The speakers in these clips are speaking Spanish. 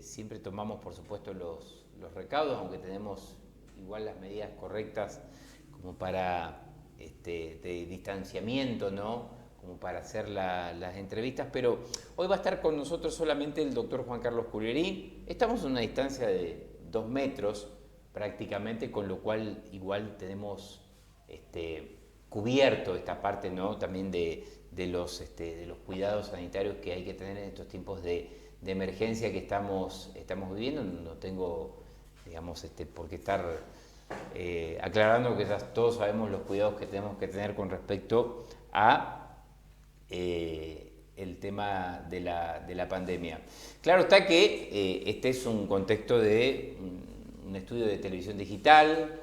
siempre tomamos, por supuesto, los recaudos, aunque tenemos igual las medidas correctas como para de distanciamiento, ¿no? Como para hacer las entrevistas, pero hoy va a estar con nosotros solamente el doctor Juan Carlos Cullerí. Estamos a una distancia de 2 metros prácticamente, con lo cual igual tenemos cubierto esta parte, ¿no? También de los cuidados sanitarios que hay que tener en estos tiempos de emergencia que estamos viviendo. No tengo, digamos, por qué estar aclarando que ya todos sabemos los cuidados que tenemos que tener con respecto a el tema de la pandemia. Claro está que este es un contexto de un estudio de televisión digital,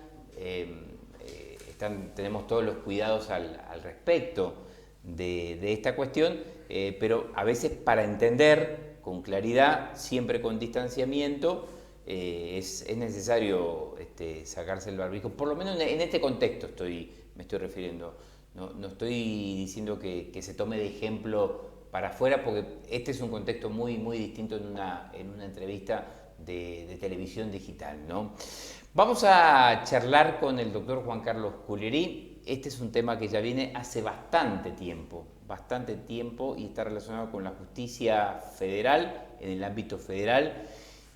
tenemos todos los cuidados al respecto de esta cuestión, pero a veces para entender con claridad, siempre con distanciamiento, es necesario sacarse el barbijo, por lo menos en este contexto me estoy refiriendo. No estoy diciendo que se tome de ejemplo para afuera, porque este es un contexto muy, muy distinto en una entrevista de televisión digital, ¿no? Vamos a charlar con el doctor Juan Carlos Cullerí. Este es un tema que ya viene hace bastante tiempo, y está relacionado con la justicia federal, en el ámbito federal,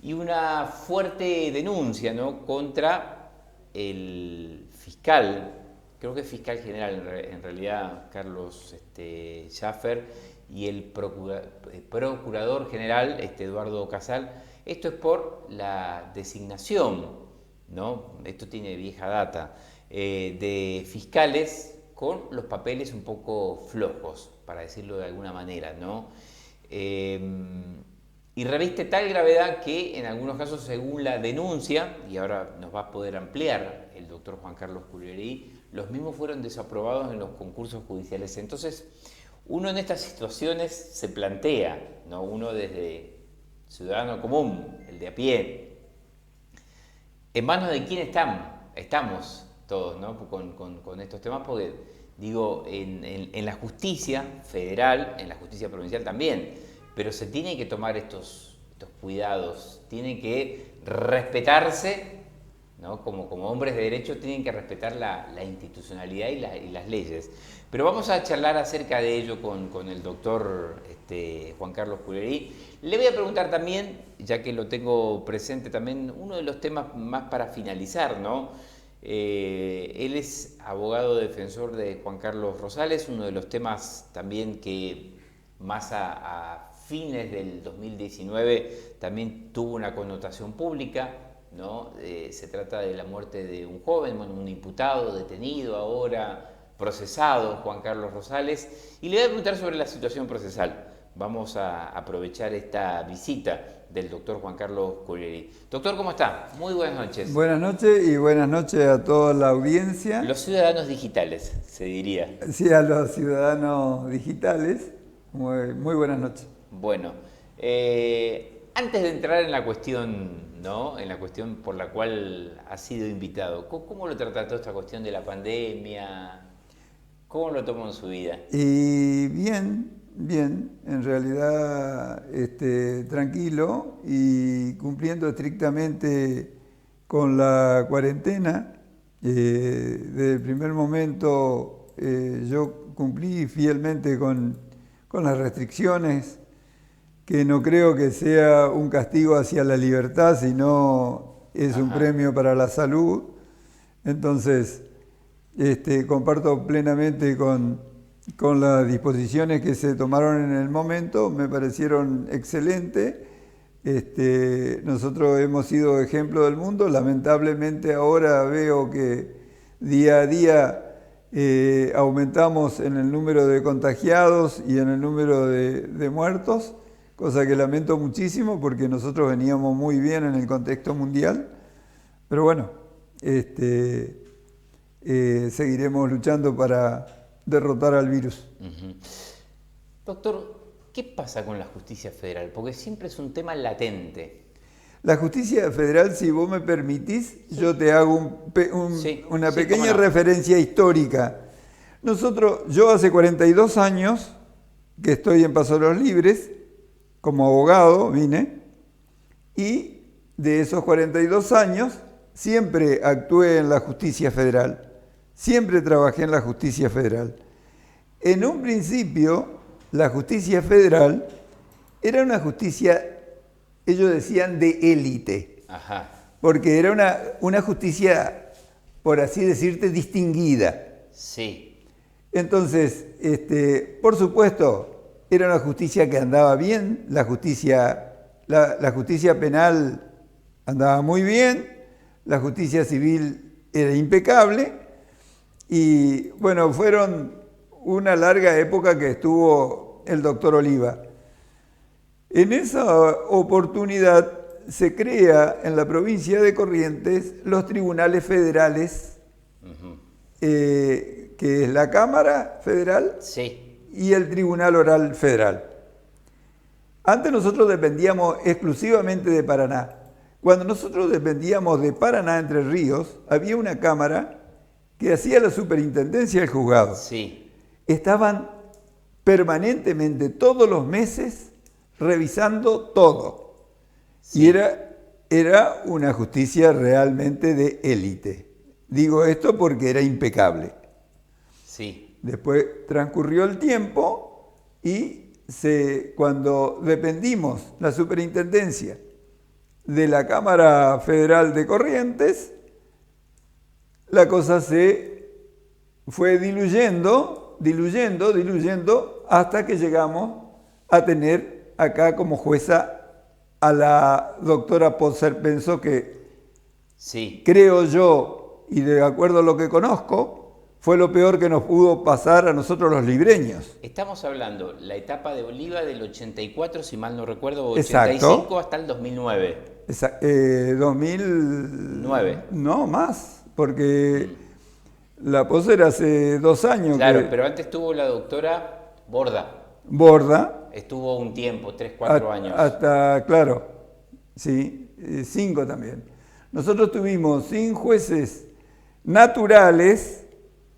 y una fuerte denuncia, ¿no?, contra el fiscal, creo que es fiscal general en realidad, Carlos Schaffer, y el procurador general, Eduardo Casal. Esto es por la designación, ¿no? Esto tiene vieja data, de fiscales con los papeles un poco flojos, para decirlo de alguna manera, ¿no? Y reviste tal gravedad que en algunos casos, según la denuncia, y ahora nos va a poder ampliar el doctor Juan Carlos Cullerí, los mismos fueron desaprobados en los concursos judiciales. Entonces, uno en estas situaciones se plantea, ¿no?, uno desde ciudadano común, el de a pie, ¿en manos de quién estamos todos, ¿no?, con estos temas? Porque, digo, en la justicia federal, en la justicia provincial también, pero se tienen que tomar estos cuidados, tienen que respetarse, ¿no? Como hombres de derecho tienen que respetar la institucionalidad y las leyes. Pero vamos a charlar acerca de ello con el doctor Juan Carlos Cullerí. Le voy a preguntar también, ya que lo tengo presente también, uno de los temas más para finalizar, ¿no? Él es abogado defensor de Juan Carlos Rosales, uno de los temas también que más a fines del 2019 también tuvo una connotación pública, ¿no? Se trata de la muerte de un joven, un imputado, detenido ahora, procesado, Juan Carlos Rosales, y le voy a preguntar sobre la situación procesal. Vamos a aprovechar esta visita del doctor Juan Carlos Cullerí. Doctor, ¿cómo está? Muy buenas noches. Buenas noches y buenas noches a toda la audiencia. Los ciudadanos digitales, se diría. Sí, a los ciudadanos digitales. Muy buenas noches. Bueno, antes de entrar en la cuestión, ¿no?, en la cuestión por la cual ha sido invitado, ¿cómo lo trata toda esta cuestión de la pandemia? ¿Cómo lo tomó en su vida? Y bien, en realidad tranquilo y cumpliendo estrictamente con la cuarentena. Desde el primer momento yo cumplí fielmente con las restricciones, que no creo que sea un castigo hacia la libertad, sino es un premio para la salud. Entonces, comparto plenamente con las disposiciones que se tomaron en el momento, me parecieron excelentes. Nosotros hemos sido ejemplo del mundo. Lamentablemente ahora veo que día a día aumentamos en el número de contagiados y en el número de muertos, cosa que lamento muchísimo porque nosotros veníamos muy bien en el contexto mundial. Pero bueno, seguiremos luchando para derrotar al virus. Doctor, ¿qué pasa con la justicia federal? Porque siempre es un tema latente. La justicia federal, si vos me permitís, sí, yo te hago una pequeña referencia histórica. Yo hace 42 años que estoy en Paso de los Libres, como abogado vine, y de esos 42 años siempre actué en la justicia federal, siempre trabajé en la justicia federal. En un principio, la justicia federal era una justicia, ellos decían, de élite. Ajá. Porque era una justicia, por así decirte, distinguida. Sí. Entonces, por supuesto, era una justicia que andaba bien, la justicia penal andaba muy bien, la justicia civil era impecable, y bueno, fueron una larga época que estuvo el doctor Oliva. En esa oportunidad se crea en la provincia de Corrientes los tribunales federales, que es la Cámara Federal, Sí. y el Tribunal Oral Federal. Antes nosotros dependíamos exclusivamente de Paraná. Cuando nosotros dependíamos de Paraná, Entre Ríos, había una cámara que hacía la superintendencia del juzgado. Sí. Estaban permanentemente, todos los meses, revisando todo. Sí. Y era una justicia realmente de élite. Digo esto porque era impecable. Sí. Después transcurrió el tiempo y cuando dependimos la superintendencia de la Cámara Federal de Corrientes, la cosa se fue diluyendo, hasta que llegamos a tener acá como jueza a la doctora Poser Penso, que Sí. creo yo, y de acuerdo a lo que conozco, fue lo peor que nos pudo pasar a nosotros los libreños. Estamos hablando la etapa de Oliva del 84, si mal no recuerdo, o Exacto. 85 hasta el 2009. 2009. No, más, porque la Poser hace 2 años. Claro, que pero antes tuvo la doctora Borda. Estuvo un tiempo, 3, 4 años. Hasta, claro, sí, 5 también. Nosotros tuvimos 5 jueces naturales,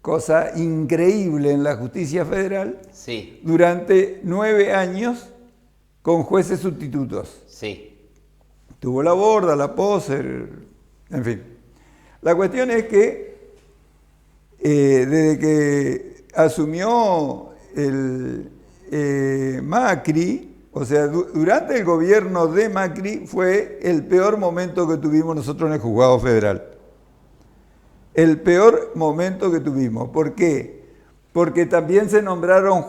cosa increíble en la justicia federal, Sí. durante 9 años con jueces sustitutos. Sí. Tuvo la Borda, la Poser, en fin. La cuestión es que desde que asumió el Macri, o sea, durante el gobierno de Macri fue el peor momento que tuvimos nosotros en el juzgado federal. El peor momento que tuvimos. ¿Por qué? Porque también se nombraron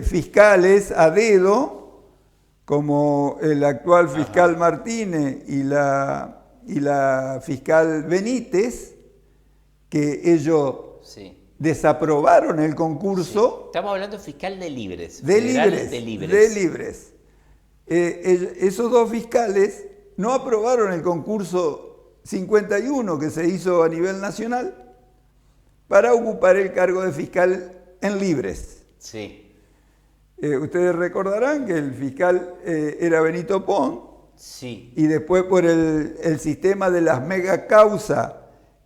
fiscales a dedo, como el actual fiscal Martínez y la fiscal Benítez, que ellos desaprobaron el concurso. Sí. Estamos hablando fiscal de libres. De libres. De libres. Esos 2 fiscales no aprobaron el concurso 51 que se hizo a nivel nacional para ocupar el cargo de fiscal en libres. Sí. Ustedes recordarán que el fiscal era Benito Pons. Sí. Y después por el sistema de las mega causas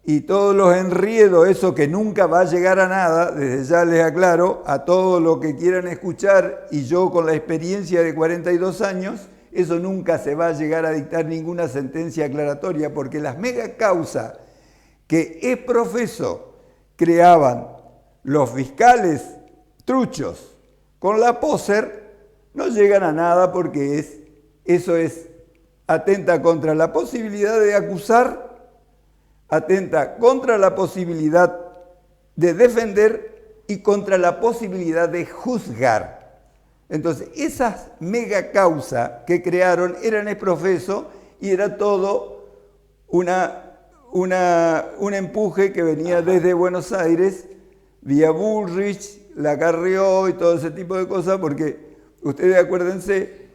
y todos los enriedos, eso que nunca va a llegar a nada, desde ya les aclaro, a todo lo que quieran escuchar, y yo con la experiencia de 42 años, eso nunca se va a llegar a dictar ninguna sentencia aclaratoria, porque las mega causas que es profeso creaban los fiscales truchos con la Poser no llegan a nada, porque eso atenta contra la posibilidad de acusar, atenta contra la posibilidad de defender y contra la posibilidad de juzgar. Entonces, esas mega causas que crearon eran exprofeso y era todo un empuje que venía desde Buenos Aires, vía Bullrich, la Carrió y todo ese tipo de cosas, porque ustedes acuérdense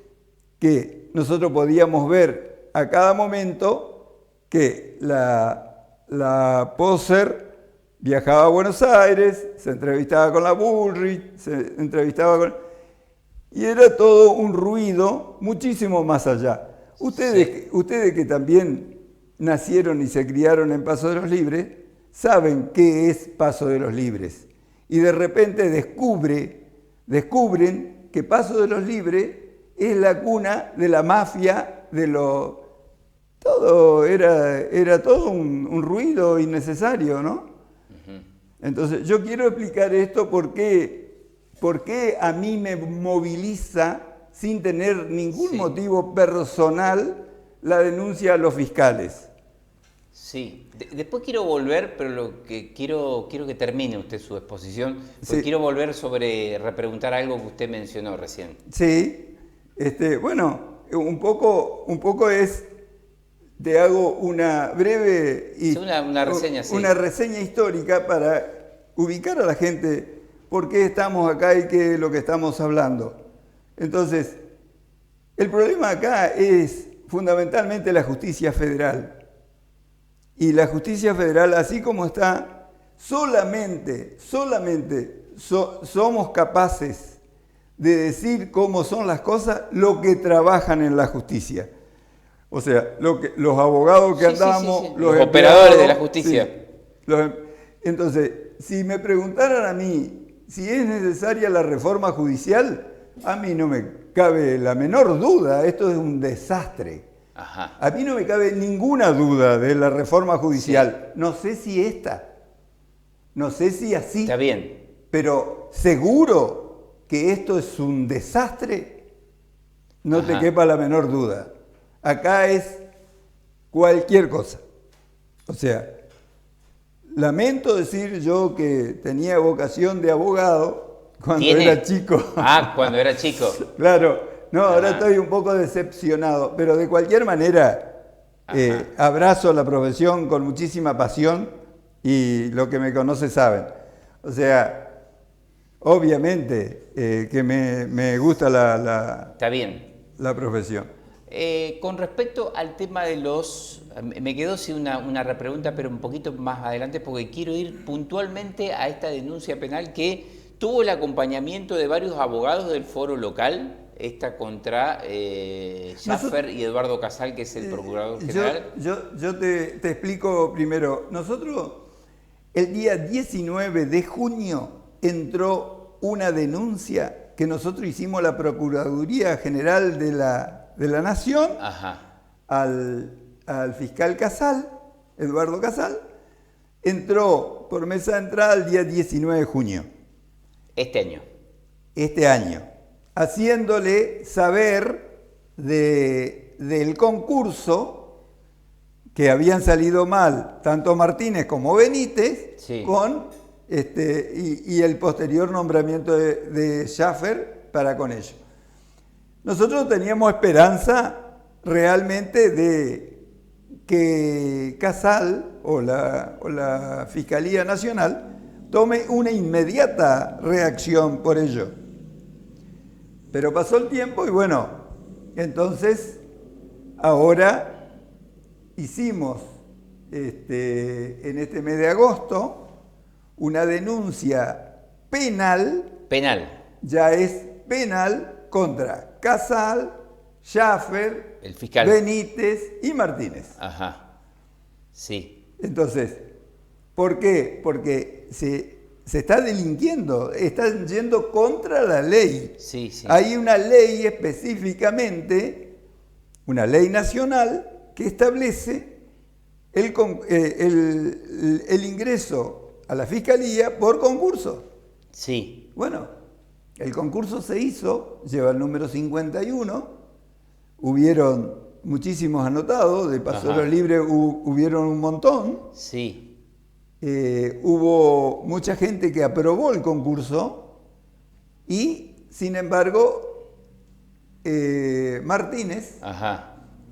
que nosotros podíamos ver a cada momento que la Poser viajaba a Buenos Aires, se entrevistaba con la Bullrich, se entrevistaba con... Y era todo un ruido muchísimo más allá. Ustedes que también nacieron y se criaron en Paso de los Libres, saben qué es Paso de los Libres. Y de repente descubren que Paso de los Libres es la cuna de la mafia, de los todo era todo un ruido innecesario, ¿no? Entonces, yo quiero explicar esto porque a mí me moviliza, sin tener ningún motivo personal, la denuncia a los fiscales. Sí, después quiero volver, pero lo que quiero que termine usted su exposición, porque quiero volver sobre repreguntar algo que usted mencionó recién. Sí, bueno, un poco es, te hago una breve una reseña, una reseña histórica para ubicar a la gente por qué estamos acá y qué es lo que estamos hablando. Entonces, el problema acá es fundamentalmente la justicia federal. Y la justicia federal, así como está, solamente somos capaces de decir cómo son las cosas los que trabajan en la justicia. O sea, los abogados que andamos, los operadores de la justicia. Entonces, si me preguntaran a mí si es necesaria la reforma judicial, a mí no me cabe la menor duda, esto es un desastre. Ajá. A mí no me cabe ninguna duda de la reforma judicial. Sí. No sé si esta, no sé si así. Está bien. Pero seguro que esto es un desastre, no te quepa la menor duda. Acá es cualquier cosa. O sea, lamento decir yo que tenía vocación de abogado cuando era chico. Ah, cuando era chico. Claro. No, ahora estoy un poco decepcionado, pero de cualquier manera abrazo la profesión con muchísima pasión y los que me conocen saben. O sea, obviamente que me gusta Está bien. La profesión. Con respecto al tema de me quedó sí una repregunta, pero un poquito más adelante, porque quiero ir puntualmente a esta denuncia penal que tuvo el acompañamiento de varios abogados del foro local. Esta contra Schaffer y Eduardo Casal, que es el procurador general. Yo te explico primero. Nosotros, el día 19 de junio, entró una denuncia que nosotros hicimos a la Procuraduría General de la Nación, al fiscal Casal, Eduardo Casal. Entró por mesa de entrada el día 19 de junio. Este año. Haciéndole saber del concurso que habían salido mal tanto Martínez como Benítez y el posterior nombramiento de Schaffer para con ellos. Nosotros teníamos esperanza realmente de que Casal o la Fiscalía Nacional tome una inmediata reacción por ello. Pero pasó el tiempo y bueno, entonces ahora hicimos en este mes de agosto una denuncia penal. Ya es penal contra Casal, Schaffer, el fiscal Benítez y Martínez. Ajá. Sí. Entonces, ¿por qué? Porque se está delinquiendo, están yendo contra la ley. Sí, sí. Hay una ley específicamente, una ley nacional, que establece el ingreso a la fiscalía por concurso. Sí. Bueno, el concurso se hizo, lleva el número 51, hubieron muchísimos anotados, de pasadores libres hubieron un montón. Sí. Hubo mucha gente que aprobó el concurso y, sin embargo, Martínez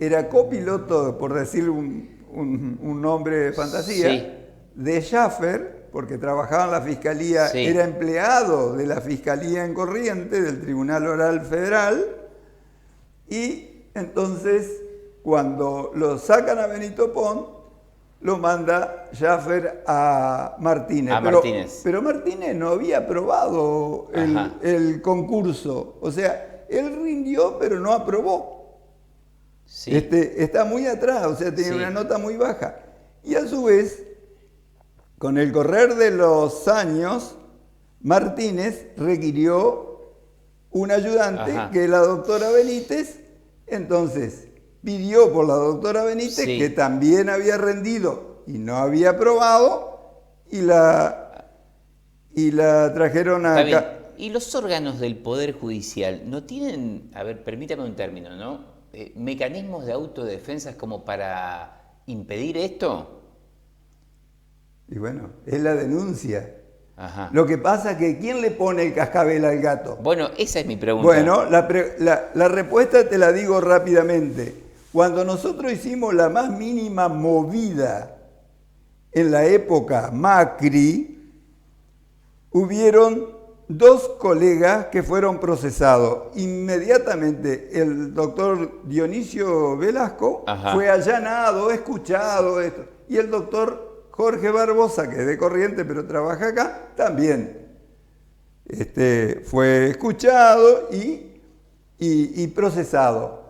era copiloto, por decir un nombre de fantasía, de Schaffer, porque trabajaba en la Fiscalía, era empleado de la Fiscalía en Corrientes, del Tribunal Oral Federal, y entonces, cuando lo sacan a Benito Pont, lo manda Schaffer a Martínez. Pero Martínez no había aprobado el concurso. O sea, él rindió, pero no aprobó. Sí. Está muy atrás, o sea, tiene una nota muy baja. Y a su vez, con el correr de los años, Martínez requirió un ayudante, que es la doctora Benítez. Entonces, pidió por la doctora Benítez, Sí. que también había rendido y no había aprobado, y la trajeron Está bien. acá. ¿Y los órganos del Poder Judicial no tienen, a ver, permítame un término, ¿no? Mecanismos de autodefensa como para impedir esto? Y bueno, es la denuncia. Ajá. Lo que pasa es que ¿quién le pone el cascabel al gato? Bueno, esa es mi pregunta. Bueno, la respuesta te la digo rápidamente. Cuando nosotros hicimos la más mínima movida en la época Macri, hubieron 2 colegas que fueron procesados. Inmediatamente el doctor Dionisio Velasco Ajá. fue allanado, escuchado, esto. Y el doctor Jorge Barbosa, que es de Corrientes pero trabaja acá, también fue escuchado y procesado.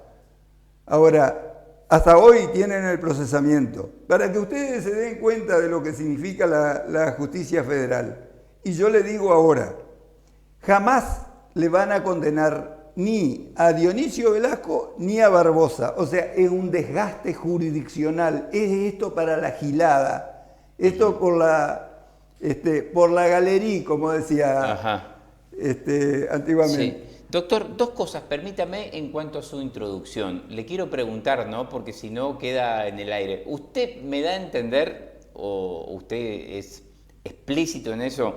Ahora, hasta hoy tienen el procesamiento. Para que ustedes se den cuenta de lo que significa la justicia federal. Y yo le digo ahora, jamás le van a condenar ni a Dionisio Velasco ni a Barbosa. O sea, es un desgaste jurisdiccional. Es esto para la gilada. Esto por la galería, como decía Ajá. antiguamente. Sí. Doctor, 2 cosas, permítame en cuanto a su introducción. Le quiero preguntar, ¿no? Porque si no queda en el aire. ¿Usted me da a entender, o usted es explícito en eso,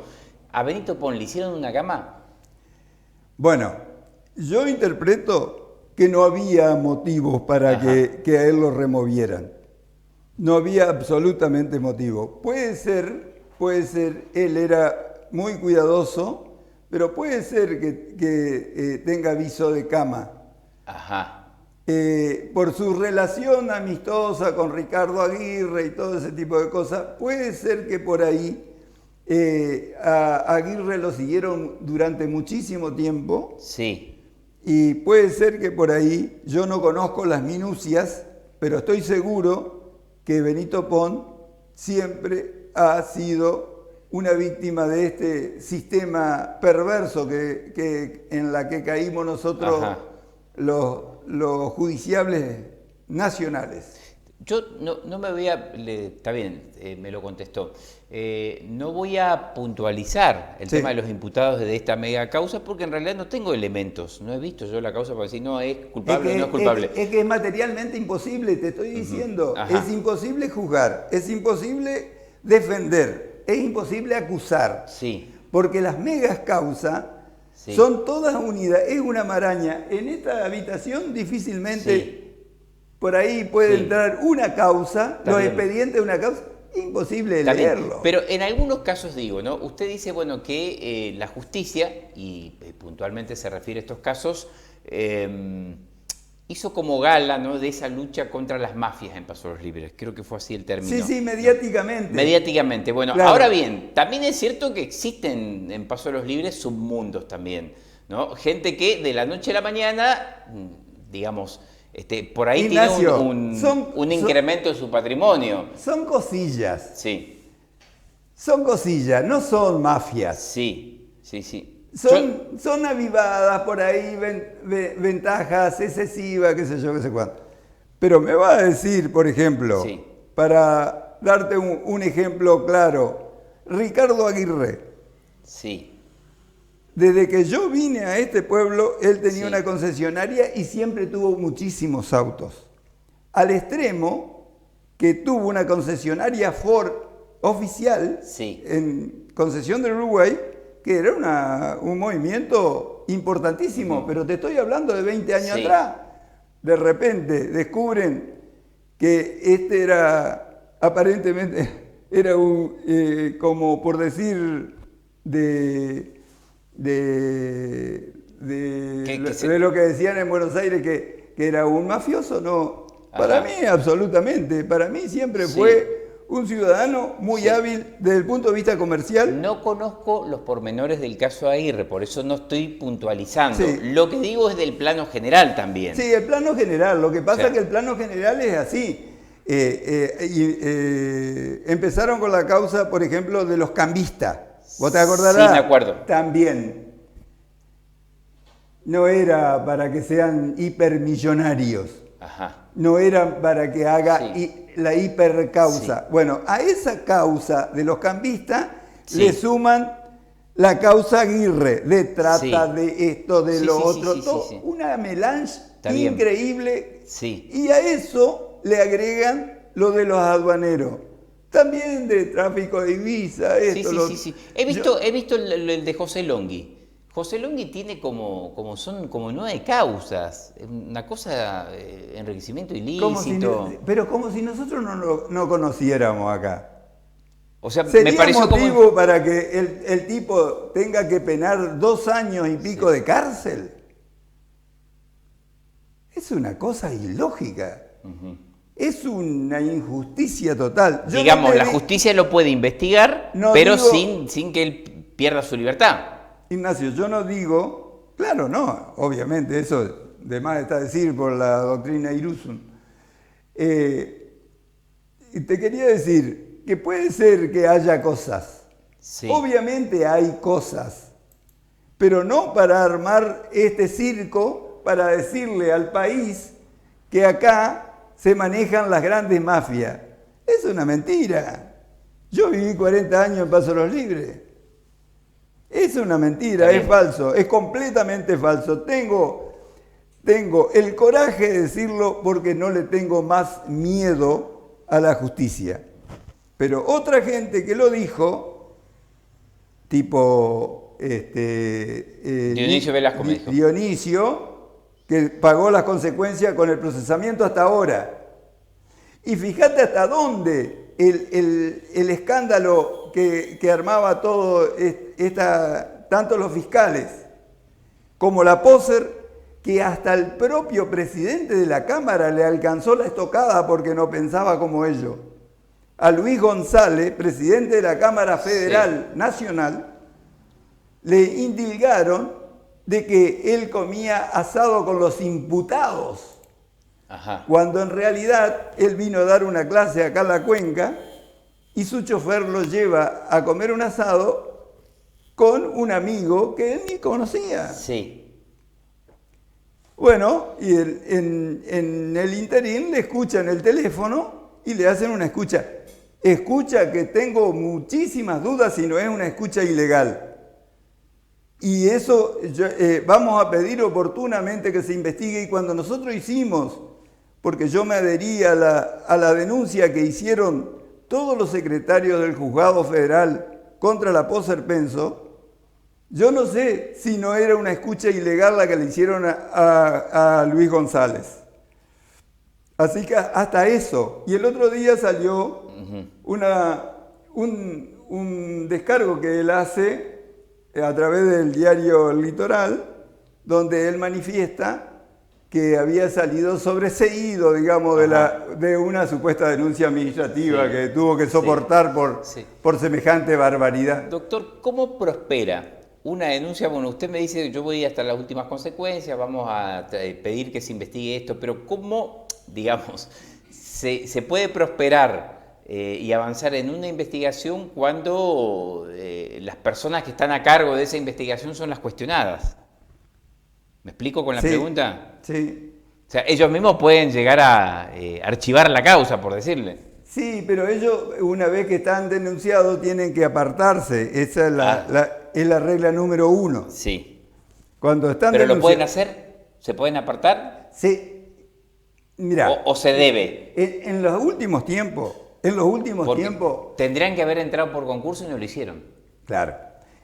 a Benito Pon le hicieron una cama? Bueno, yo interpreto que no había motivos para Ajá. que a él lo removieran. No había absolutamente motivo. Puede ser, él era muy cuidadoso, pero puede ser que tenga aviso de cama. Ajá. Por su relación amistosa con Ricardo Aguirre y todo ese tipo de cosas, puede ser que por ahí a Aguirre lo siguieron durante muchísimo tiempo. Sí. Y puede ser que por ahí, yo no conozco las minucias, pero estoy seguro que Benito Pon siempre ha sido una víctima de este sistema perverso en la que caímos nosotros, Ajá. los judiciables nacionales. Yo no me voy a... está bien, me lo contestó. No voy a puntualizar el Sí. tema de los imputados de esta mega causa porque en realidad no tengo elementos. No he visto yo la causa para decir, no, es culpable o no es culpable. Es que es materialmente imposible, te estoy diciendo. Ajá. Es imposible juzgar, es imposible defender, es imposible acusar. Sí. Porque las megas causas Sí. son todas unidas, es una maraña. En esta habitación difícilmente Sí. por ahí puede Sí. entrar una causa, Está los bien. expedientes de una causa, imposible Está bien, leerlo. pero en algunos casos digo, ¿no? Usted dice, bueno, que la justicia, y puntualmente se refiere a estos casos, hizo como gala, ¿no?, de esa lucha contra las mafias en Paso de los Libres. Creo que fue así el término. Sí, mediáticamente. Mediáticamente. Bueno, Claro. ahora bien, también es cierto que existen en Paso de los Libres submundos también, ¿no? Gente que de la noche a la mañana, digamos, por ahí Ignacio, tiene un incremento en su patrimonio. Son cosillas, Sí, no son mafias. sí. Son avivadas por ahí, ventajas excesivas, qué sé yo, qué sé cuánto. Pero me va a decir, por ejemplo, Sí. para darte un ejemplo claro, Ricardo Aguirre. Sí, Desde que yo vine a este pueblo, él tenía Sí. una concesionaria y siempre tuvo muchísimos autos. Al extremo que tuvo una concesionaria Ford oficial Sí. en Concesión del Uruguay, que era un movimiento importantísimo, pero te estoy hablando de 20 años Sí. atrás. De repente descubren que aparentemente era como por decir, de lo que decían en Buenos Aires, que era un mafioso. No, para Ajá. mí absolutamente, para mí siempre Sí. fue un ciudadano muy Sí. hábil desde el punto de vista comercial. No conozco los pormenores del caso Aguirre, por eso no estoy puntualizando. Sí. Lo que digo es del plano general también. Sí, el plano general. Lo que pasa Sí. es que el plano general es así. Empezaron con la causa, por ejemplo, de los cambistas. ¿Vos te acordarás? Sí, me acuerdo. También. No era para que sean hipermillonarios. Ajá. No era para que haga Sí. la hipercausa. Sí. Bueno, a esa causa de los cambistas Sí. le suman la causa Aguirre, de trata, Sí. de esto, de Sí, lo sí, sí, otro, sí, sí, todo, sí. una melange Está bien. increíble. Sí. Y a eso le agregan lo de los aduaneros. También de tráfico de divisa, Sí, esto, sí, lo sí, otro. sí. He visto el de José Longhi. José Longhi tiene son como 9 causas. Una cosa, enriquecimiento ilícito. Pero como si nosotros no conociéramos acá. O sea, me ¿Sería pareció como... motivo para que el tipo tenga que penar 2 años y pico Sí. de cárcel? Es una cosa ilógica. Es una injusticia total. Yo Digamos, no te la di- justicia lo puede investigar, No pero digo- sin que él pierda su libertad. Ignacio, yo no digo, claro, no, obviamente, eso de más está decir por la doctrina Irusun. Y te quería decir que puede ser que haya cosas. Sí. Obviamente hay cosas, pero no para armar este circo, para decirle al país que acá se manejan las grandes mafias. Es una mentira. Yo viví 40 años en Paso de los Libres. Es una mentira, Está es bien. falso, es completamente falso. Tengo el coraje de decirlo porque no le tengo más miedo a la justicia. Pero otra gente que lo dijo, tipo Dionisio Velasco me dijo. Dionisio, que pagó las consecuencias con el procesamiento hasta ahora. Y fíjate hasta dónde el escándalo que armaba todo tanto los fiscales como la Poser, que hasta el propio presidente de la Cámara le alcanzó la estocada porque no pensaba como ellos. A Luis González, presidente de la Cámara Federal Nacional, le indilgaron de que él comía asado con los imputados, Ajá. cuando en realidad él vino a dar una clase acá en la cuenca y su chofer lo lleva a comer un asado con un amigo que él ni conocía. Sí. Bueno, y en el interín le escuchan el teléfono y le hacen una escucha. Escucha que tengo muchísimas dudas si no es una escucha ilegal. Y eso vamos a pedir oportunamente que se investigue. Y cuando nosotros hicimos, porque yo me adherí a la denuncia que hicieron todos los secretarios del Juzgado Federal contra la Poser Penso, yo no sé si no era una escucha ilegal la que le hicieron a Luis González. Así que hasta eso. Y el otro día salió un descargo que él hace a través del diario El Litoral, donde él manifiesta que había salido sobreseído, digamos, de una supuesta denuncia administrativa que tuvo que soportar por semejante barbaridad. Doctor, ¿cómo prospera una denuncia? Bueno, usted me dice, yo voy hasta las últimas consecuencias, vamos a pedir que se investigue esto, pero ¿cómo, digamos, se puede prosperar y avanzar en una investigación cuando las personas que están a cargo de esa investigación son las cuestionadas? ¿Me explico con la pregunta? Sí. O sea, ellos mismos pueden llegar a archivar la causa, por decirle. Sí, pero ellos, una vez que están denunciados, tienen que apartarse. Esa es la regla número 1. Sí. Cuando están ¿Pero lo pueden denunciados. hacer? ¿Se pueden apartar? Sí. Mira. ¿O se debe? En los últimos tiempos. Porque tendrían que haber entrado por concurso y no lo hicieron. Claro.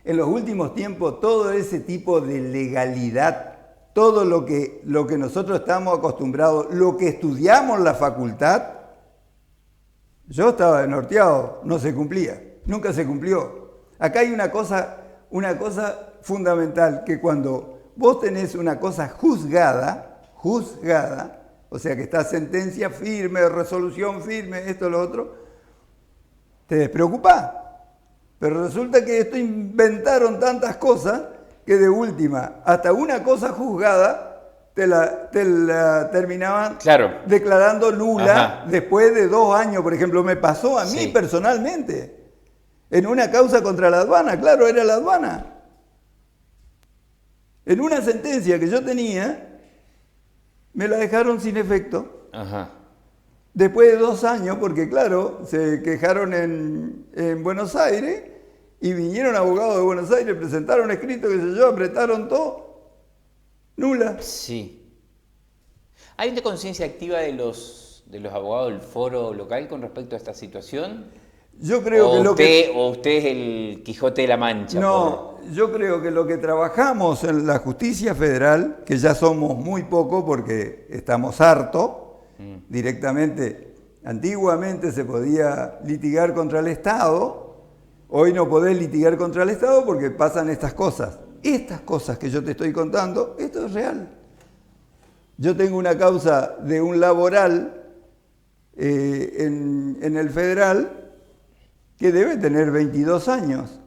En los últimos tiempos, todo ese tipo de legalidad, todo lo que nosotros estamos acostumbrados, lo que estudiamos en la facultad, yo estaba desnorteado, no se cumplía, nunca se cumplió. Acá hay una cosa fundamental, que cuando vos tenés una cosa juzgada, o sea que está sentencia firme, resolución firme, esto, lo otro, te despreocupás. Pero resulta que esto inventaron tantas cosas que de última, hasta una cosa juzgada, te la terminaban declarando nula después de 2 años. Por ejemplo, me pasó a mí personalmente, en una causa contra la aduana, claro, era la aduana. En una sentencia que yo tenía, me la dejaron sin efecto. Ajá. Después de 2 años, porque claro, se quejaron en Buenos Aires y vinieron abogados de Buenos Aires, presentaron escrito, qué sé yo, apretaron todo, nula. Sí. ¿Hay una conciencia activa de los abogados del foro local con respecto a esta situación? Yo creo que ¿O usted es el Quijote de la Mancha? No, yo creo que lo que trabajamos en la justicia federal, que ya somos muy poco porque estamos hartos, directamente, antiguamente se podía litigar contra el Estado, hoy no podés litigar contra el Estado porque pasan estas cosas. Estas cosas que yo te estoy contando, esto es real. Yo tengo una causa de un laboral en el federal que debe tener 22 años.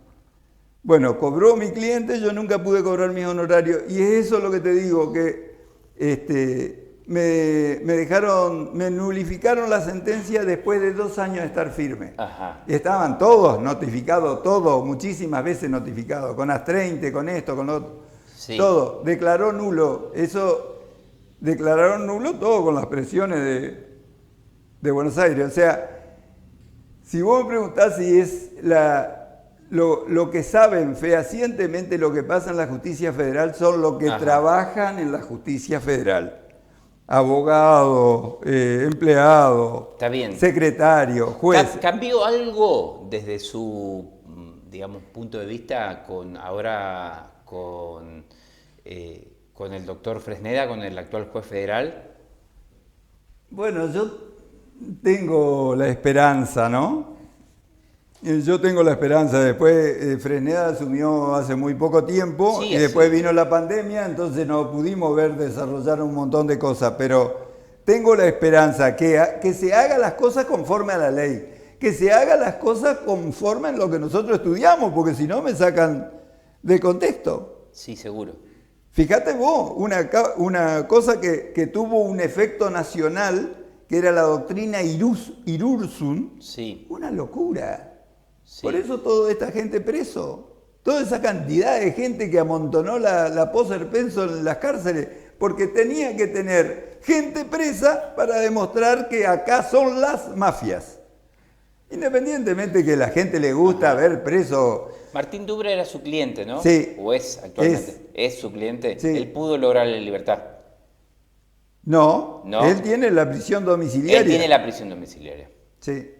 Bueno, cobró mi cliente, yo nunca pude cobrar mis honorarios. Y es eso lo que te digo, que me nulificaron la sentencia después de 2 años de estar firme. Ajá. Estaban todos notificados, todos, muchísimas veces notificados, con AS30, con esto, con lo otro. Sí. Todo, declaró nulo. Eso, declararon nulo todo con las presiones de Buenos Aires. O sea, si vos me preguntás si es lo que saben fehacientemente lo que pasa en la justicia federal, son los que trabajan en la justicia federal. Abogados, empleados, Está bien. secretarios, jueces. ¿Cambió algo desde su, digamos, punto de vista ahora con el doctor Fresneda, con el actual juez federal? Bueno, yo tengo la esperanza, ¿no? Yo tengo la esperanza. Después Fresneda asumió hace muy poco tiempo, Sí, y después vino la pandemia, entonces no pudimos ver desarrollar un montón de cosas, pero tengo la esperanza que se hagan las cosas conforme a la ley, que se hagan las cosas conforme a lo que nosotros estudiamos, porque si no me sacan de contexto. Sí, seguro. Fíjate vos, una cosa que tuvo un efecto nacional, que era la doctrina Irurzun, Sí. una locura. Sí. Por eso toda esta gente preso, toda esa cantidad de gente que amontonó la Poser Penso en las cárceles, porque tenía que tener gente presa para demostrar que acá son las mafias. Independientemente que a la gente le gusta ver preso. Martín Dubra era su cliente, ¿no? Sí. ¿O es actualmente? ¿Es su cliente? Sí. Él pudo lograr la libertad. No, No. él tiene la prisión domiciliaria. Él tiene la prisión domiciliaria. Sí.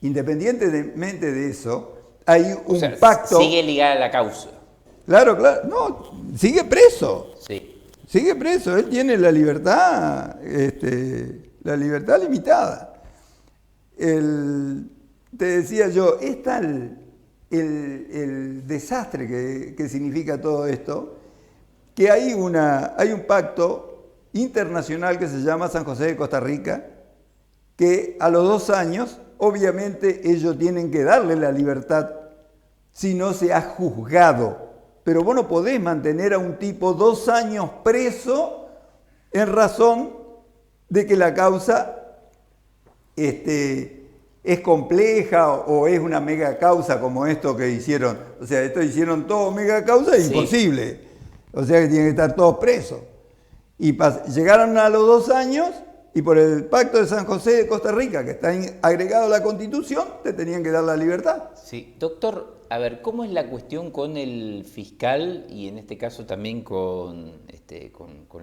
Independientemente de eso, hay un O sea, pacto. sigue ligada a la causa. Claro, claro. No, sigue preso. Sí. Sigue preso. Él tiene la libertad limitada. Te decía yo, es tal el desastre que significa todo esto, que hay un pacto internacional que se llama San José de Costa Rica, que a los 2 años, obviamente ellos tienen que darle la libertad si no se ha juzgado. Pero vos no podés mantener a un tipo 2 años preso en razón de que la causa es compleja o es una mega causa como esto que hicieron. O sea, esto hicieron todo mega causa, es imposible. O sea que tienen que estar todos presos. Y llegaron a los 2 años y por el Pacto de San José de Costa Rica, que está agregado a la Constitución, te tenían que dar la libertad. Sí. Doctor, a ver, ¿cómo es la cuestión con el fiscal y en este caso también con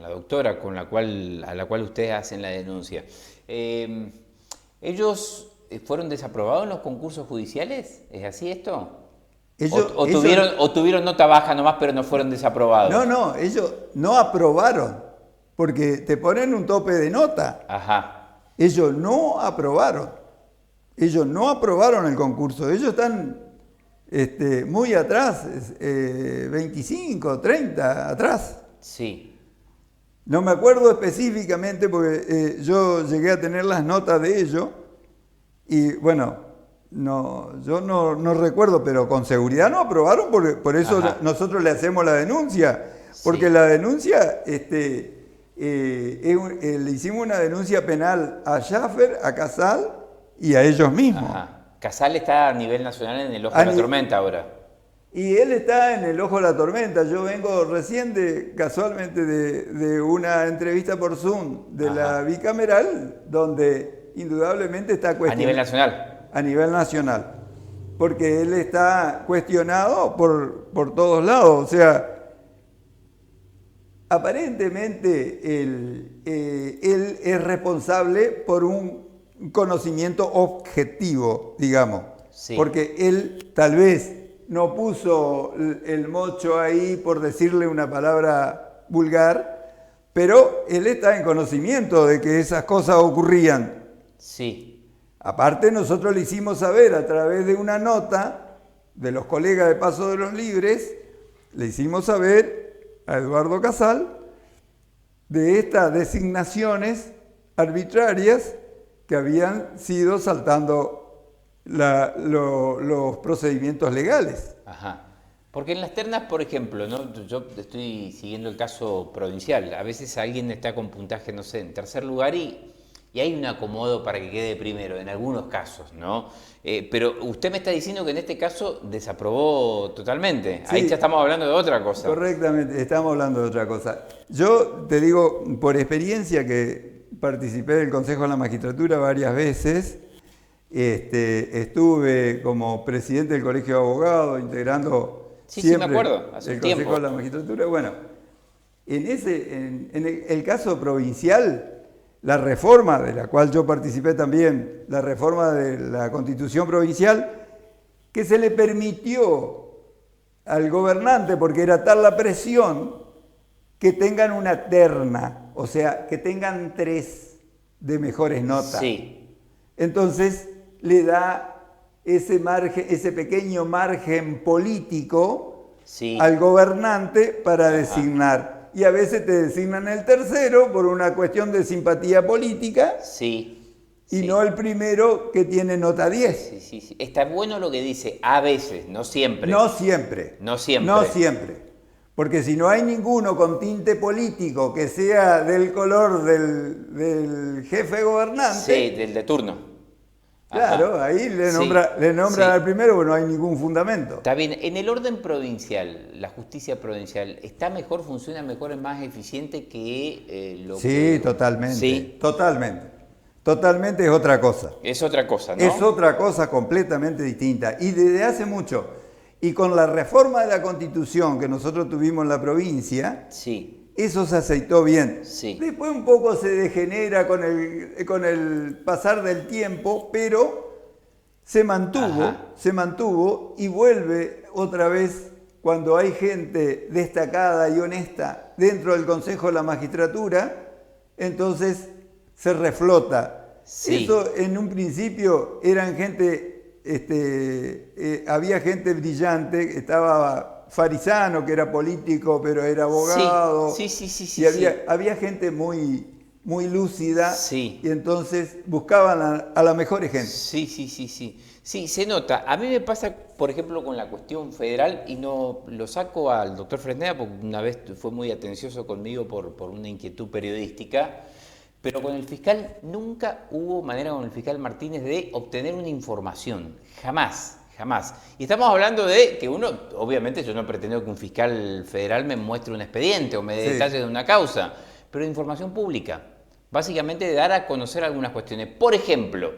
la doctora a la cual ustedes hacen la denuncia? ¿Ellos fueron desaprobados en los concursos judiciales? ¿Es así esto? ¿O tuvieron nota baja nomás, pero no fueron desaprobados? No, ellos no aprobaron, porque te ponen un tope de nota. Ajá. Ellos no aprobaron. Ellos no aprobaron el concurso. Ellos están muy atrás, 25, 30 atrás. Sí. No me acuerdo específicamente porque yo llegué a tener las notas de ellos y bueno, yo no recuerdo, pero con seguridad no aprobaron, porque por eso nosotros le hacemos la denuncia, porque la denuncia, le hicimos una denuncia penal a Schaffer, a Casal y a ellos mismos. Ajá. Casal está a nivel nacional en el ojo de la tormenta ahora. Y él está en el ojo de la tormenta. Yo vengo recién casualmente de una entrevista por Zoom de la bicameral, donde indudablemente está cuestionado. A nivel nacional. A nivel nacional. Porque él está cuestionado por todos lados. O sea, aparentemente él es responsable por un conocimiento objetivo, digamos. Sí. Porque él tal vez no puso el mocho ahí por decirle una palabra vulgar, pero él está en conocimiento de que esas cosas ocurrían. Sí. Aparte, nosotros le hicimos saber a través de una nota de los colegas de Paso de los Libres, le hicimos saber a Eduardo Casal de estas designaciones arbitrarias que habían sido saltando los procedimientos legales. Ajá. Porque en las ternas, por ejemplo, ¿no? Yo estoy siguiendo el caso provincial. A veces alguien está con puntaje, no sé, en tercer lugar y hay un acomodo para que quede primero, en algunos casos, ¿no? Pero usted me está diciendo que en este caso desaprobó totalmente. Sí, ahí ya estamos hablando de otra cosa. Correctamente, estamos hablando de otra cosa. Yo te digo, por experiencia que participé del Consejo de la Magistratura varias veces, estuve como presidente del Colegio de Abogados, integrando siempre me acuerdo, hace el un tiempo. Consejo de la Magistratura. Bueno, en el caso provincial, la reforma de la cual yo participé también, la reforma de la Constitución provincial, que se le permitió al gobernante, porque era tal la presión, que tengan una terna, o sea, que tengan 3 de mejores notas. Sí. Entonces le da ese margen, ese pequeño margen político al gobernante para designar. Y a veces te designan el tercero por una cuestión de simpatía política. Sí. Y no el primero que tiene nota 10. Sí. Está bueno lo que dice, a veces, no siempre. No siempre. No siempre. No siempre. Porque si no hay ninguno con tinte político que sea del color del jefe gobernante... Sí, del de turno. Claro, ahí le nombran al primero, porque no hay ningún fundamento. Está bien. En el orden provincial, la justicia provincial, ¿está mejor, funciona mejor, es más eficiente que lo que...? Sí, totalmente. Sí. Totalmente es otra cosa. Es otra cosa, ¿no? Es otra cosa completamente distinta. Y desde hace mucho. Y con la reforma de la Constitución que nosotros tuvimos en la provincia... Sí. Eso se aceitó bien. Sí. Después un poco se degenera con el pasar del tiempo, pero se mantuvo y vuelve otra vez cuando hay gente destacada y honesta dentro del Consejo de la Magistratura, entonces se reflota. Sí. Eso en un principio eran gente, había gente brillante, estaba Farisano, que era político, pero era abogado. Sí. Y había gente muy lúcida. Sí. Y entonces buscaban a las mejores gente. Sí, se nota. A mí me pasa, por ejemplo, con la cuestión federal, y no lo saco al doctor Fresneda, porque una vez fue muy atencioso conmigo por una inquietud periodística, pero con el fiscal nunca hubo manera con el fiscal Martínez de obtener una información. Jamás. Y estamos hablando de que uno, obviamente yo no pretendo que un fiscal federal me muestre un expediente o me dé detalles de una causa, pero de información pública. Básicamente de dar a conocer algunas cuestiones. Por ejemplo,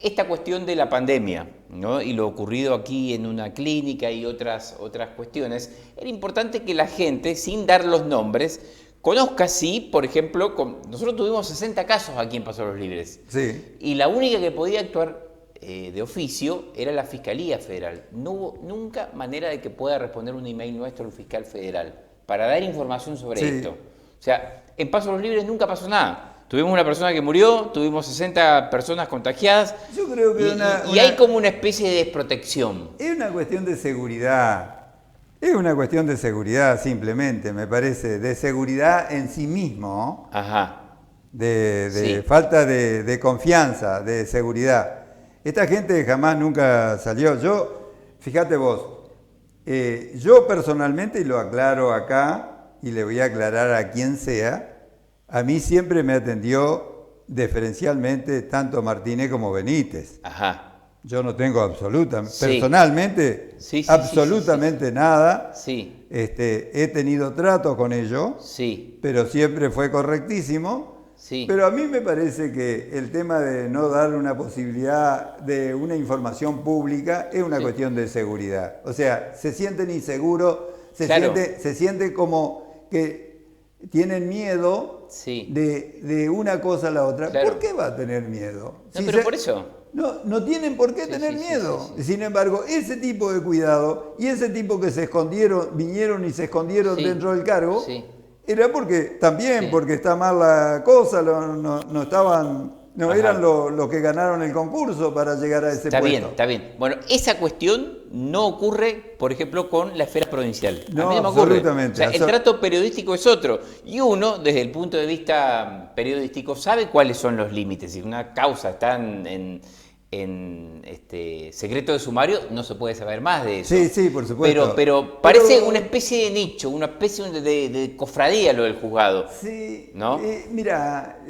esta cuestión de la pandemia, ¿no? Y lo ocurrido aquí en una clínica y otras cuestiones, era importante que la gente, sin dar los nombres, conozca, sí, por ejemplo, nosotros tuvimos 60 casos aquí en Paso de los Libres. Sí. Y la única que podía actuar de oficio era la Fiscalía Federal. No hubo nunca manera de que pueda responder un email nuestro el fiscal federal para dar información sobre esto. O sea, en Paso de los Libres nunca pasó nada. Tuvimos una persona que murió, tuvimos 60 personas contagiadas. Yo creo que hay como una especie de desprotección. Es una cuestión de seguridad. Es una cuestión de seguridad simplemente, me parece. De seguridad en sí mismo. Ajá. De falta de confianza, de seguridad. Esta gente jamás nunca salió. Fíjate vos, yo personalmente, y lo aclaro acá, y le voy a aclarar a quien sea, a mí siempre me atendió deferencialmente tanto Martínez como Benítez. Ajá. Yo no tengo Sí. personalmente, Sí, sí, absolutamente nada. Sí, He tenido trato con ellos, sí, pero siempre fue correctísimo. sí, Pero a mí me parece que el tema de no dar una posibilidad de una información pública es una sí. cuestión de seguridad. O sea, se sienten inseguros, Claro. se siente como que tienen miedo Sí, de una cosa a la otra. claro. ¿Por qué va a tener miedo? No, Si pero por eso. no tienen por qué Sí, tener sí, sí, miedo. sí, sí. Sin embargo, ese tipo de cuidado y ese tipo que se escondieron, vinieron y se escondieron Sí, dentro del cargo, sí, era también sí. porque está mal la cosa, no estaban, no Ajá. eran los que ganaron el concurso para llegar a ese Está bien, puesto. está bien. Bueno, esa cuestión no ocurre, por ejemplo, con la esfera provincial. A No, mí no me ocurre. O absolutamente. sea, el trato periodístico es otro. Y uno, desde el punto de vista periodístico, sabe cuáles son los límites. Si una causa está en secreto de sumario, no se puede saber más de eso. Sí, sí, por supuesto. Pero parece una especie de nicho, una especie de cofradía lo del juzgado. Sí, ¿No? mira,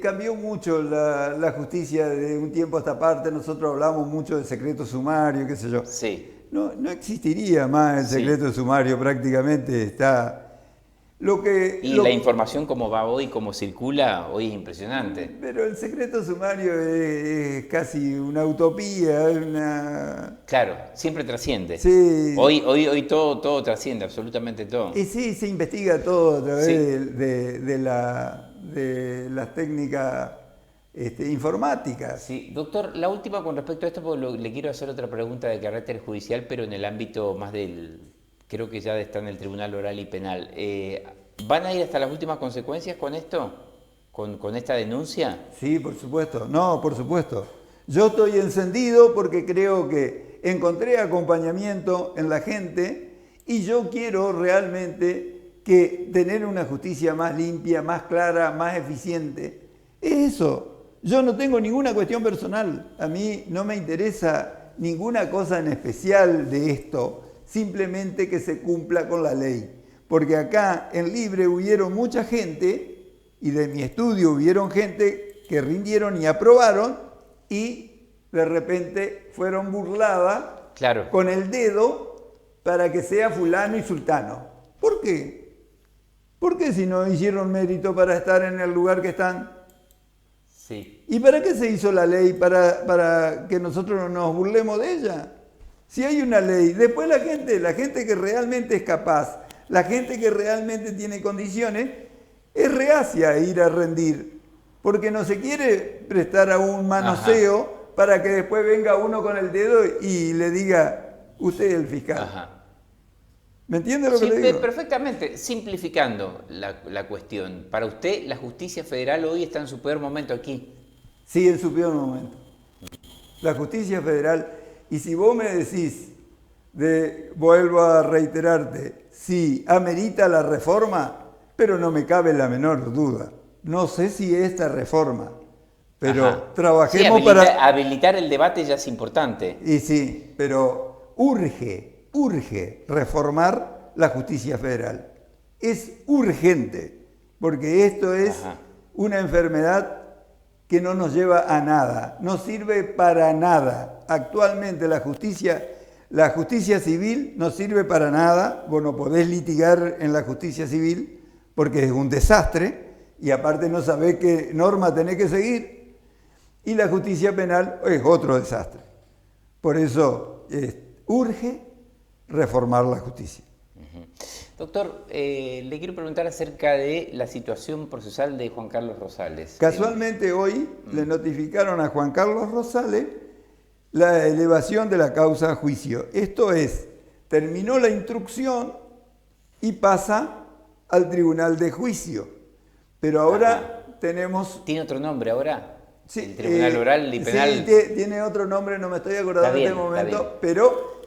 cambió mucho la justicia de un tiempo a esta parte. Nosotros hablamos mucho de secreto sumario, qué sé yo. Sí, No existiría más el Sí. secreto sumario, prácticamente está. y la información como va hoy, como circula, hoy es impresionante. Pero el secreto sumario es casi una utopía, es una. Claro, siempre trasciende. Sí. Hoy todo trasciende, absolutamente todo. Y sí, se investiga todo a través Sí. de las técnicas informáticas. Sí, doctor, la última con respecto a esto, porque le quiero hacer otra pregunta de carácter judicial, pero en el ámbito más creo que ya está en el Tribunal Oral y Penal. ¿Van a ir hasta las últimas consecuencias con esto? ¿Con esta denuncia? Sí, por supuesto. No, por supuesto. Yo estoy encendido porque creo que encontré acompañamiento en la gente y yo quiero realmente que tener una justicia más limpia, más clara, más eficiente. Es eso. Yo no tengo ninguna cuestión personal. A mí no me interesa ninguna cosa en especial de esto. Simplemente que se cumpla con la ley. Porque acá en Libre hubieron mucha gente, y de mi estudio hubieron gente que rindieron y aprobaron, y de repente fueron burladas Claro. con el dedo para que sea fulano y sultano. ¿Por qué? ¿Por qué si no hicieron mérito para estar en el lugar que están? Sí. ¿Y para qué se hizo la ley? ¿Para que nosotros no nos burlemos de ella? Si hay una ley, después la gente que realmente es capaz, la gente que realmente tiene condiciones, es reacia a ir a rendir, porque no se quiere prestar a un manoseo para que después venga uno con el dedo y le diga, usted es el fiscal. Ajá. ¿Me entiende lo que le digo? Perfectamente, simplificando la cuestión. Para usted, la justicia federal hoy está en su peor momento aquí. Sí, en su peor momento. La justicia federal, y si vos me decís, vuelvo a reiterarte, si amerita la reforma, pero no me cabe la menor duda. No sé si esta reforma, pero Ajá. trabajemos Sí, habilitar el debate ya es importante. Y sí, pero urge reformar la justicia federal. Es urgente, porque esto es una enfermedad que no nos lleva a nada, no sirve para nada. Actualmente la justicia civil no sirve para nada, vos no podés litigar en la justicia civil porque es un desastre y aparte no sabés qué norma tenés que seguir, y la justicia penal es otro desastre. Por eso urge reformar la justicia. Doctor, le quiero preguntar acerca de la situación procesal de Juan Carlos Rosales. Casualmente hoy le notificaron a Juan Carlos Rosales la elevación de la causa a juicio. Esto es, terminó la instrucción y pasa al tribunal de juicio. Pero ahora tenemos... ¿Tiene otro nombre ahora? Sí, el Tribunal Oral y Penal. Sí, tiene otro nombre, no me estoy acordando en este momento, pero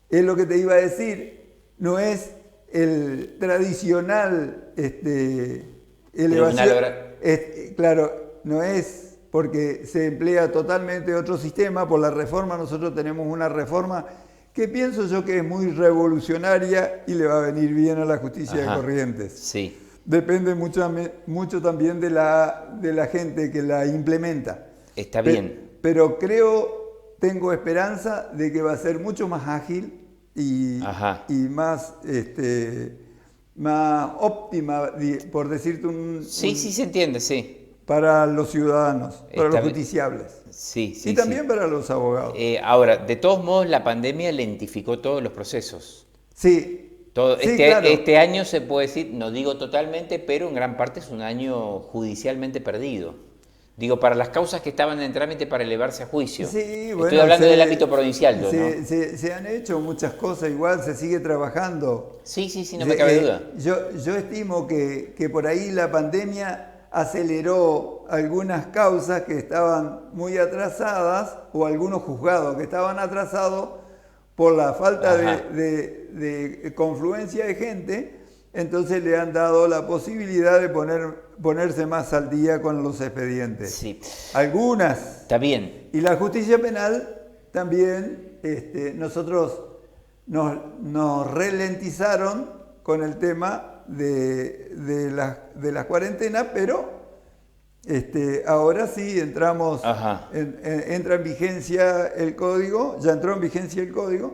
es lo que te iba a decir, no es el tradicional elevación, claro, no es porque se emplea totalmente otro sistema. Por la reforma nosotros tenemos una reforma que pienso yo que es muy revolucionaria y le va a venir bien a la justicia de Corrientes. Sí. Depende mucho también de la gente que la implementa. Está bien. Pero tengo esperanza de que va a ser mucho más ágil y más, más óptima, por decirte sí, se entiende, sí. Para los ciudadanos, para Está los justiciables. Sí, y también para los abogados. Ahora, de todos modos, la pandemia lentificó todos los procesos. Sí. Claro. Este año se puede decir, no digo totalmente, pero en gran parte es un año judicialmente perdido. Digo, para las causas que estaban en trámite para elevarse a juicio. Sí, bueno, estoy hablando del ámbito provincial, ¿no? Se han hecho muchas cosas, igual se sigue trabajando. Sí, no me cabe duda. Yo estimo que por ahí la pandemia aceleró algunas causas que estaban muy atrasadas o algunos juzgados que estaban atrasados por la falta de confluencia de gente, entonces le han dado la posibilidad de ponerse más al día con los expedientes. Sí. Algunas. Está bien. Y la justicia penal también, nosotros nos ralentizaron con el tema de las cuarentenas, pero ahora sí entramos, entra en vigencia el código, ya entró en vigencia el código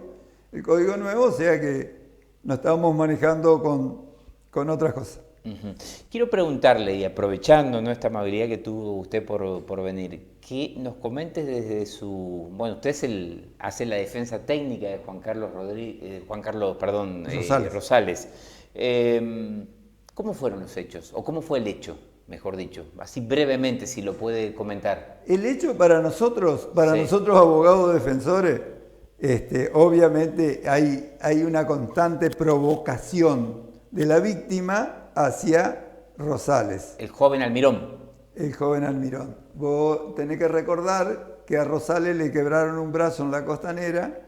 nuevo, o sea que nos estamos manejando con otras cosas. Quiero preguntarle, y aprovechando, ¿no?, esta amabilidad que tuvo usted por venir, que nos comentes desde su... Bueno, usted hace la defensa técnica de Juan Carlos Rosales. ¿Cómo fueron los hechos? ¿O cómo fue el hecho, mejor dicho? Así brevemente, si lo puede comentar. El hecho para nosotros abogados defensores, obviamente hay una constante provocación de la víctima hacia Rosales. El joven Almirón. El joven Almirón. Vos tenés que recordar que a Rosales le quebraron un brazo en la Costanera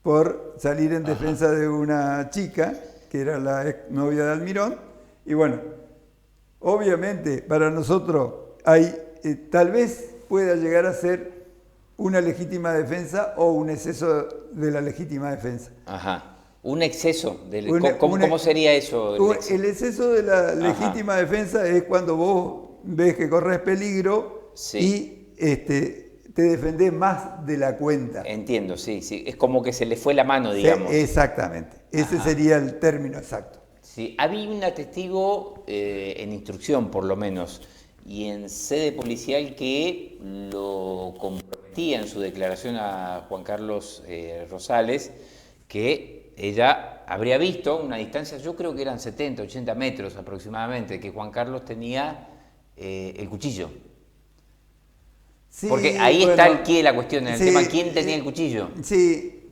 por salir en defensa de una chica que era la ex novia de Almirón. Y bueno, obviamente para nosotros tal vez pueda llegar a ser una legítima defensa o un exceso de la legítima defensa. Un exceso. ¿Cómo sería eso? El exceso de la legítima defensa es cuando vos ves que corres peligro y te defendés más de la cuenta. Entiendo, sí. Es como que se le fue la mano, digamos. Exactamente. Ese sería el término exacto. Sí, había un testigo en instrucción, por lo menos, y en sede policial que lo comprometía en su declaración a Juan Carlos Rosales, que ella habría visto una distancia, yo creo que eran 70, 80 metros aproximadamente, que Juan Carlos tenía el cuchillo. Sí, porque ahí está el qué, la cuestión, en el tema, ¿quién tenía el cuchillo? Sí,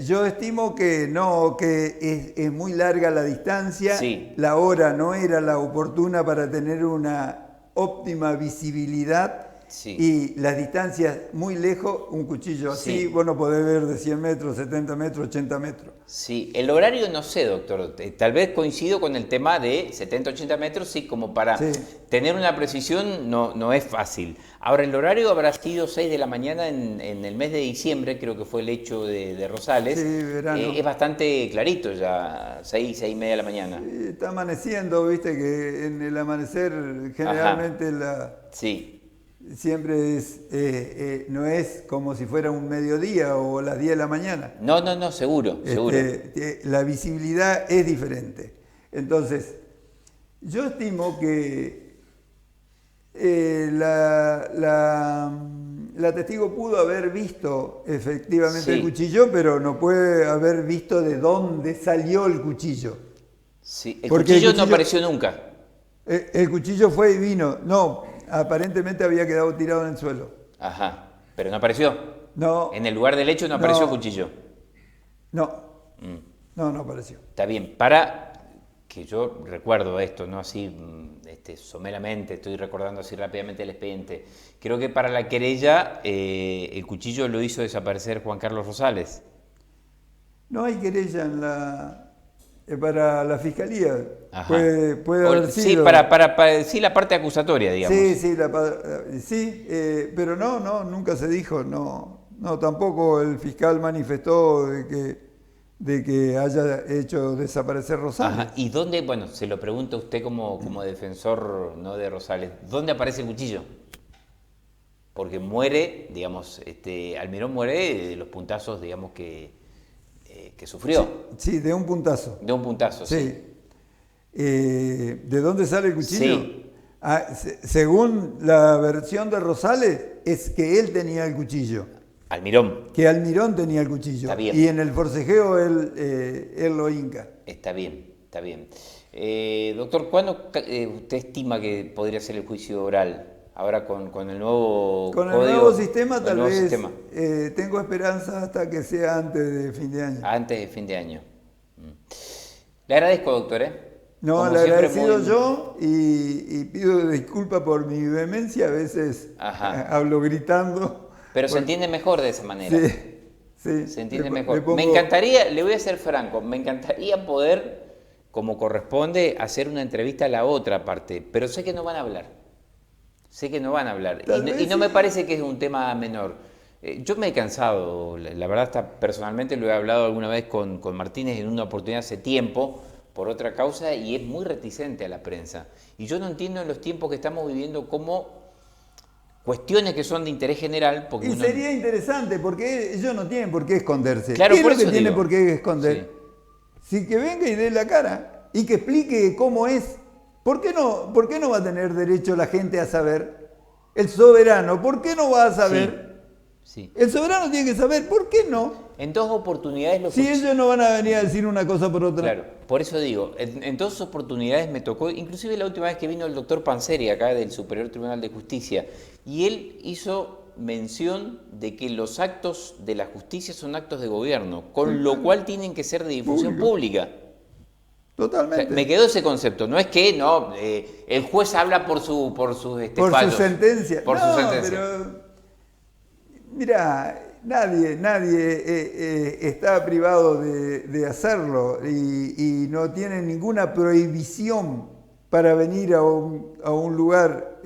yo estimo que no, que es muy larga la distancia, la hora no era la oportuna para tener una óptima visibilidad. Y las distancias muy lejos, un cuchillo así, vos no podés ver de 100 metros, 70 metros, 80 metros. Sí, el horario no sé, doctor, tal vez coincido con el tema de 70, 80 metros, sí, como para tener una precisión no es fácil. Ahora, el horario habrá sido 6 de la mañana en el mes de diciembre, creo que fue el hecho de Rosales. Sí, verano. Es bastante clarito ya, 6 y media de la mañana. Sí, está amaneciendo, viste que en el amanecer generalmente siempre no es como si fuera un mediodía o las 10 de la mañana. No, seguro. La visibilidad es diferente. Entonces, yo estimo que la testigo pudo haber visto efectivamente el cuchillo, pero no puede haber visto de dónde salió el cuchillo. Sí, el cuchillo no apareció nunca. El cuchillo fue y vino. No, aparentemente había quedado tirado en el suelo. Pero no apareció. No. En el lugar del hecho no apareció el cuchillo. No. No apareció. Está bien. Para que yo recuerdo esto, no así someramente, estoy recordando así rápidamente el expediente. Creo que para la querella el cuchillo lo hizo desaparecer Juan Carlos Rosales. No hay querella para la fiscalía. Puede haber sido. Sí, la parte acusatoria, digamos. Sí, pero no, nunca se dijo, no, tampoco el fiscal manifestó de que haya hecho desaparecer Rosales. ¿Y dónde, bueno, se lo pregunta usted como defensor, no de Rosales, dónde aparece el cuchillo? porque muere, digamos, Almirón muere de los puntazos, digamos, que sufrió. Sí, de un puntazo. De un puntazo, sí. ¿De dónde sale el cuchillo? Sí. Según la versión de Rosales, es que él tenía el cuchillo. Almirón. Que Almirón tenía el cuchillo. Está bien. Y en el forcejeo él lo hinca. Está bien, está bien. Doctor, ¿cuándo usted estima que podría ser el juicio oral? Ahora con el nuevo Con el código, nuevo sistema, tal nuevo vez. Sistema. Tengo esperanza hasta que sea antes de fin de año. Antes de fin de año. Le agradezco, doctor. No, Como le siempre, agradecido yo y pido disculpas por mi vehemencia. A veces hablo gritando. Pero se entiende mejor de esa manera. Sí. Se entiende mejor. Me encantaría, le voy a ser franco, me encantaría poder, como corresponde, hacer una entrevista a la otra parte, pero sé que no van a hablar. Sé que no van a hablar. Y no me parece que es un tema menor. Yo me he cansado, la verdad, personalmente lo he hablado alguna vez con Martínez en una oportunidad hace tiempo, por otra causa, y es muy reticente a la prensa. Y yo no entiendo en los tiempos que estamos viviendo cómo cuestiones que son de interés general... Porque sería interesante, porque ellos no tienen por qué esconderse. Claro, ¿Qué es por lo que eso tiene digo. por qué esconder? Sí. Si que venga y dé la cara y que explique cómo es. ¿Por qué no va a tener derecho la gente a saber? El soberano, ¿por qué no va a saber? Sí. El soberano tiene que saber, ¿por qué no? En dos oportunidades... Si ellos no van a venir a decir una cosa por otra. Claro, por eso digo, en dos oportunidades me tocó, inclusive la última vez que vino el doctor Panzeri acá del Superior Tribunal de Justicia, y él hizo mención de que los actos de la justicia son actos de gobierno, con lo cual tienen que ser de difusión pública. Totalmente. O sea, me quedó ese concepto. No es que el juez habla por sus fallos. Su sentencia. Por su sentencia. Pero mira, nadie está privado de hacerlo y no tiene ninguna prohibición para venir a un lugar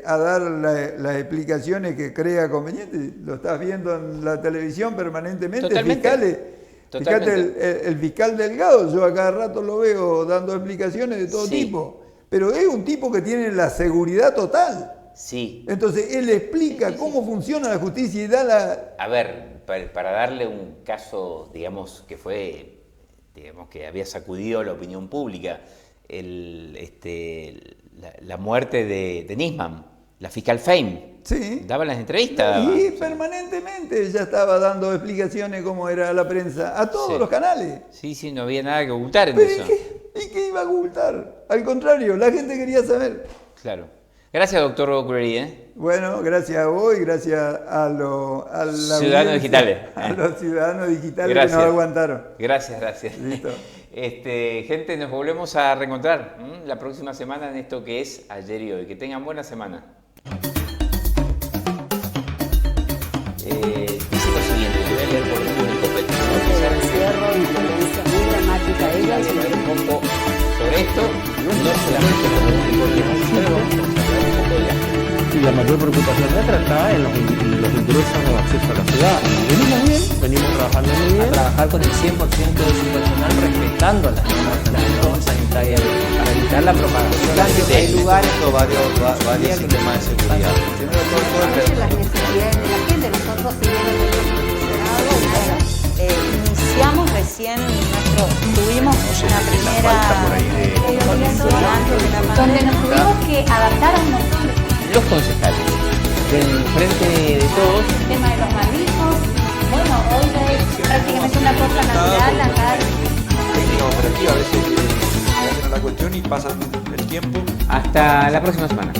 a dar las explicaciones que crea conveniente. Lo estás viendo en la televisión permanentemente. Totalmente. Fíjate el fiscal Delgado, yo a cada rato lo veo dando explicaciones de todo tipo, pero es un tipo que tiene la seguridad total. Sí. Entonces él explica cómo funciona la justicia y da la... A ver, para darle un caso, digamos, que fue, digamos, que había sacudido la opinión pública, la muerte de Nisman, la fiscal Fein. Sí. Daba las entrevistas. Y permanentemente ella estaba dando explicaciones cómo era la prensa, a todos los canales. Sí, no había nada que ocultar en Pero eso. ¿Y qué iba a ocultar? Al contrario, la gente quería saber. Claro. Gracias, doctor Cureri. Bueno, gracias a vos y gracias a la ciudadanos digitales. A los ciudadanos digitales que nos aguantaron. Gracias. Listo. Gente, nos volvemos a reencontrar la próxima semana en esto que es Ayer y Hoy. Que tengan buena semana. Dice lo siguiente, te voy a leer por público. Encierro y violencia muy dramática de ella. Hablar un poco sobre esto, no solamente por el público que hemos hecho, hablar un poco de la gente. Y la mayor preocupación nuestra está en los ingresos o acceso a la ciudad. Venimos bien, venimos trabajando muy bien. A trabajar con el 100% de su personal respetando las normas sanitarias para evitar la propagación. Hay lugares o varios sistemas de seguridad. Las necesidades de la gente, nosotros si bien iniciamos recién tuvimos una primera donde nos tuvimos que adaptar a un montón de cosas. Los concejales del Frente de Todos. El tema de los barbijos, bueno, hoy es prácticamente una cosa natural acá. Técnica operativa, a veces se hacen la cuestión y pasa el tiempo. Hasta la próxima semana.